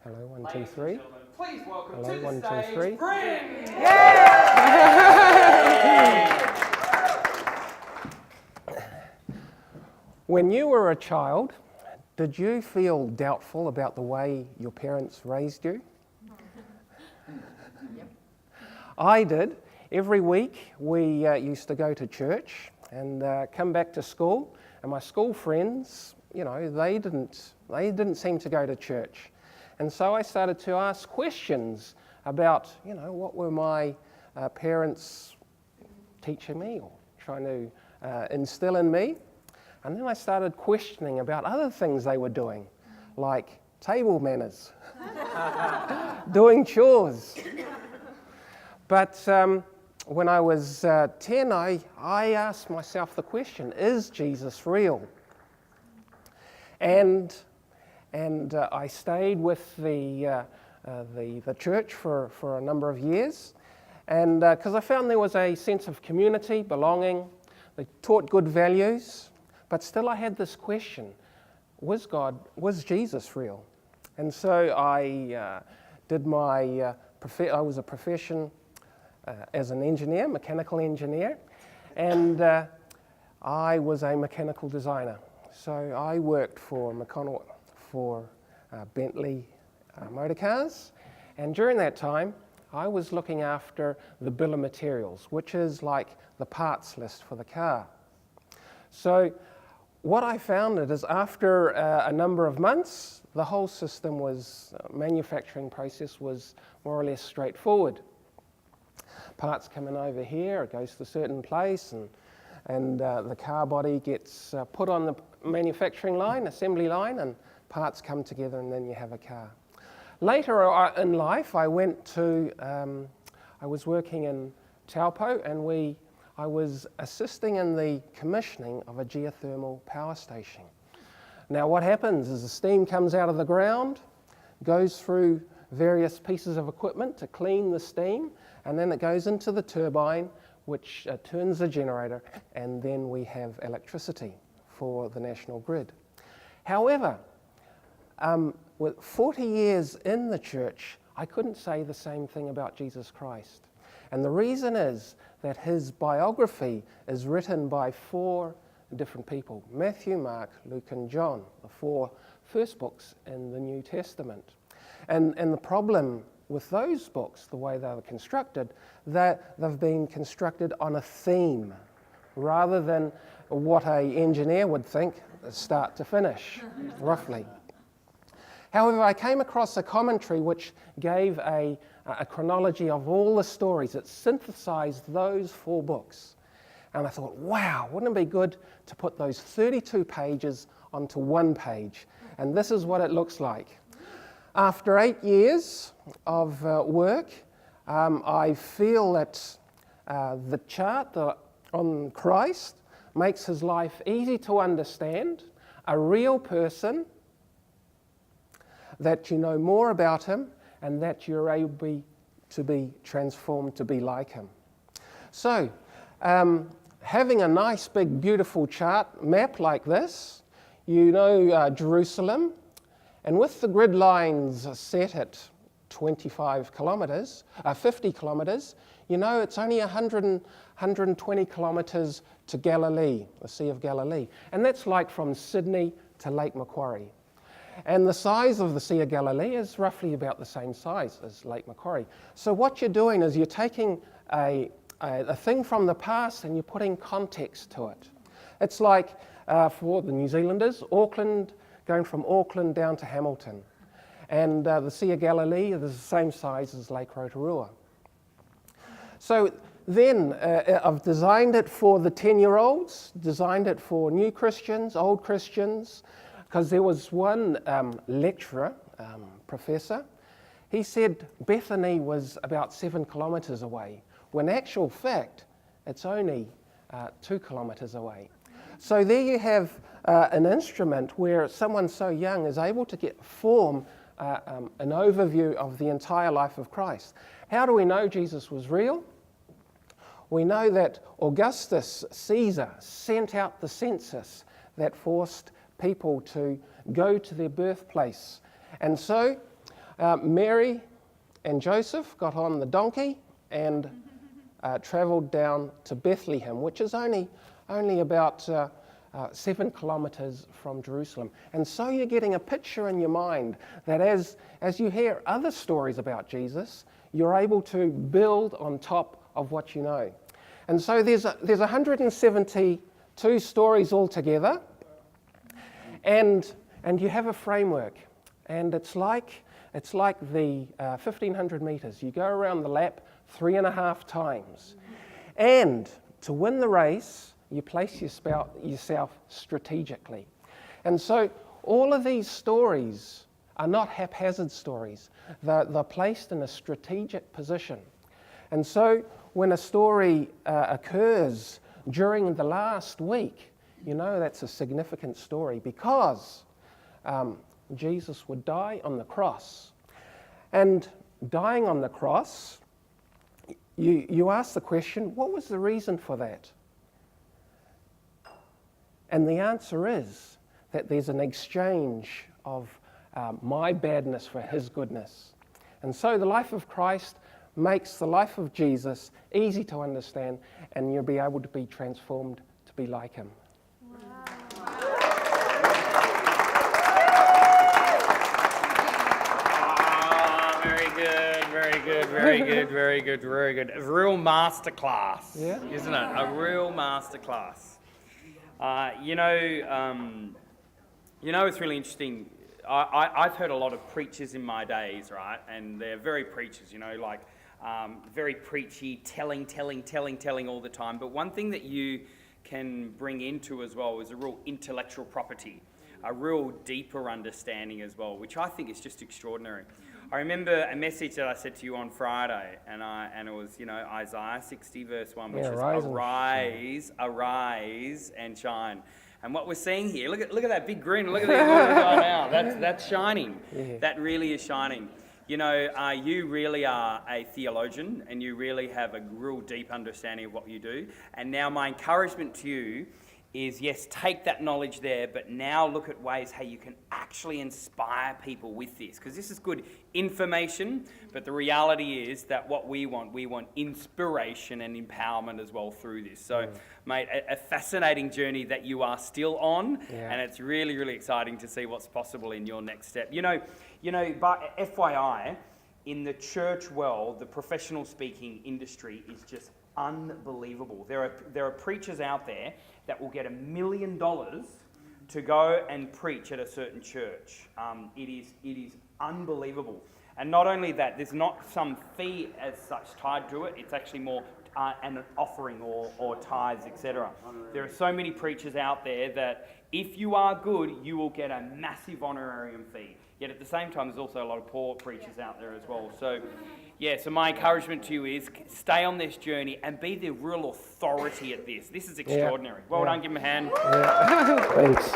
Hello, 1, 2, 3. Please welcome Hello, to the 1, 2, stage, 3. Bryn! When you were a child, did you feel doubtful about the way your parents raised you? Yep. I did. Every week we used to go to church and come back to school, and my school friends, they didn't seem to go to church. And so I started to ask questions about, what were my parents teaching me or trying to instill in me. And then I started questioning about other things they were doing, like table manners, doing chores. But when I was 10, I asked myself the question, is Jesus real? And I stayed with the church for a number of years, and because I found there was a sense of community, belonging. They taught good values, but still I had this question: was Jesus real? And so I did I was a profession as an engineer, mechanical engineer, and I was a mechanical designer. So I worked for Bentley motor cars, and during that time I was looking after the bill of materials, which is like the parts list for the car. So what I found is after a number of months, the whole system manufacturing process was more or less straightforward. Parts coming over here, it goes to a certain place, and the car body gets put on the manufacturing line, assembly line, and parts come together, and then you have a car. Later in life, I was working in Taupo, and I was assisting in the commissioning of a geothermal power station. Now what happens is the steam comes out of the ground, goes through various pieces of equipment to clean the steam, and then it goes into the turbine, which turns the generator, and then we have electricity for the national grid. However, with 40 years in the church, I couldn't say the same thing about Jesus Christ. And the reason is that his biography is written by 4 different people: Matthew, Mark, Luke, and John, the 4 first books in the New Testament. And the problem with those books, the way they were constructed, that they've been constructed on a theme rather than what an engineer would think, start to finish, roughly. However, I came across a commentary which gave a chronology of all the stories. It synthesized those 4 books. And I thought, wow, wouldn't it be good to put those 32 pages onto 1 page? And this is what it looks like. After 8 years of work, I feel that the chart on Christ makes his life easy to understand, a real person, that you know more about him, and that you're able to be transformed to be like him. So, having a nice, big, beautiful chart map like this, Jerusalem, and with the grid lines set at 25 kilometres, 50 kilometres, it's only 120 kilometres to Galilee, the Sea of Galilee. And that's like from Sydney to Lake Macquarie. And the size of the Sea of Galilee is roughly about the same size as Lake Macquarie. So what you're doing is you're taking a thing from the past and you're putting context to it. It's like, for the New Zealanders, Auckland, going from Auckland down to Hamilton. And the Sea of Galilee is the same size as Lake Rotorua. So then I've designed it for the 10-year-olds, designed it for new Christians, old Christians, because there was one lecturer, professor, he said Bethany was about 7 kilometres away, when in actual fact it's only 2 kilometres away. So there you have an instrument where someone so young is able to form an overview of the entire life of Christ. How do we know Jesus was real? We know that Augustus Caesar sent out the census that forced people to go to their birthplace. And so Mary and Joseph got on the donkey and travelled down to Bethlehem, which is only about 7 kilometres from Jerusalem. And so you're getting a picture in your mind that as you hear other stories about Jesus, you're able to build on top of what you know. And so there's 172 stories altogether, and you have a framework, and it's like the 1,500 metres. You go around the lap 3.5 times, and to win the race, you place yourself strategically. And so all of these stories are not haphazard stories. They're placed in a strategic position. And so when a story occurs during the last week, you know that's a significant story because Jesus would die on the cross. And dying on the cross, you ask the question, what was the reason for that? And the answer is that there's an exchange of my badness for his goodness. And so the life of Christ makes the life of Jesus easy to understand, and you'll be able to be transformed to be like him. Very good. A real masterclass, yeah, isn't it? A real masterclass. It's really interesting. I've heard a lot of preachers in my days, right? And they're very preachers, very preachy, telling all the time. But one thing that you can bring into as well is a real intellectual property, a real deeper understanding as well, which I think is just extraordinary. I remember a message that I said to you on Friday, and it was, Isaiah 60 verse 1, which is arise and shine. And what we're seeing here, look at that big grin, look at the guy now. That's shining. Yeah. That really is shining. You really are a theologian, and you really have a real deep understanding of what you do. And now my encouragement to you is, yes, take that knowledge there, but now look at ways how you can actually inspire people with this. Because this is good information, but the reality is that what we want inspiration and empowerment as well through this. So, mate, a fascinating journey that you are still on, and it's really, really exciting to see what's possible in your next step. But FYI, in the church world, the professional speaking industry is just unbelievable. There are preachers out there that will get $1 million to go and preach at a certain church. It is unbelievable. And not only that, there's not some fee as such tied to it. It's actually more an offering or tithes, etc. There are so many preachers out there that if you are good, you will get a massive honorarium fee. Yet at the same time, there's also a lot of poor preachers out there as well. So my encouragement to you is stay on this journey and be the real authority at this. This is extraordinary. Well done, give him a hand. Yeah. Thanks.